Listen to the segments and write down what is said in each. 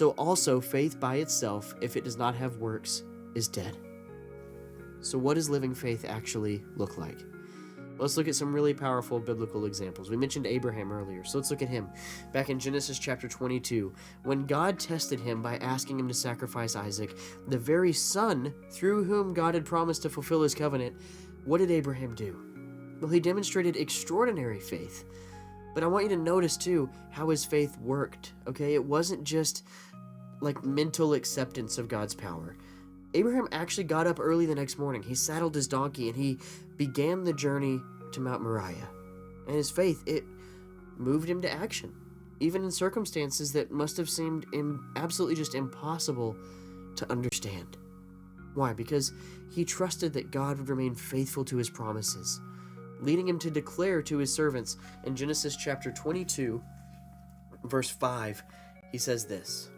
So also faith by itself, if it does not have works, is dead. So what does living faith actually look like? Let's look at some really powerful biblical examples. We mentioned Abraham earlier, so let's look at him. Back in Genesis chapter 22, when God tested him by asking him to sacrifice Isaac, the very son through whom God had promised to fulfill his covenant, what did Abraham do? Well, he demonstrated extraordinary faith. But I want you to notice, too, how his faith worked, okay? It wasn't just like mental acceptance of God's power. Abraham actually got up early the next morning. He saddled his donkey and he began the journey to Mount Moriah. And his faith, it moved him to action, even in circumstances that must have seemed absolutely just impossible to understand. Why? Because he trusted that God would remain faithful to his promises, leading him to declare to his servants in Genesis chapter 22, verse 5, he says this,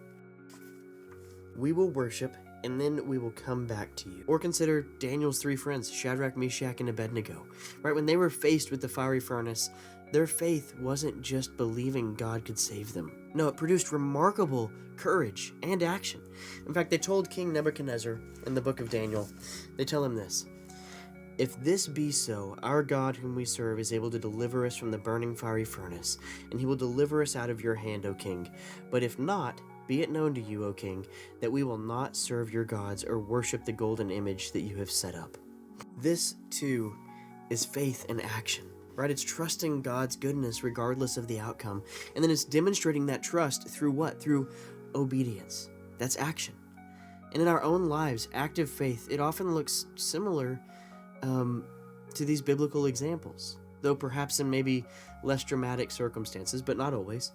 "We will worship, and then we will come back to you." Or consider Daniel's three friends, Shadrach, Meshach, and Abednego. Right, when they were faced with the fiery furnace, their faith wasn't just believing God could save them. No, it produced remarkable courage and action. In fact, they told King Nebuchadnezzar in the book of Daniel, they tell him this, "If this be so, our God whom we serve is able to deliver us from the burning fiery furnace, and he will deliver us out of your hand, O king. But if not, be it known to you, O king, that we will not serve your gods or worship the golden image that you have set up." This, too, is faith in action, right? It's trusting God's goodness regardless of the outcome. And then it's demonstrating that trust through what? Through obedience. That's action. And in our own lives, active faith, it often looks similar to these biblical examples, though perhaps in maybe less dramatic circumstances, but not always.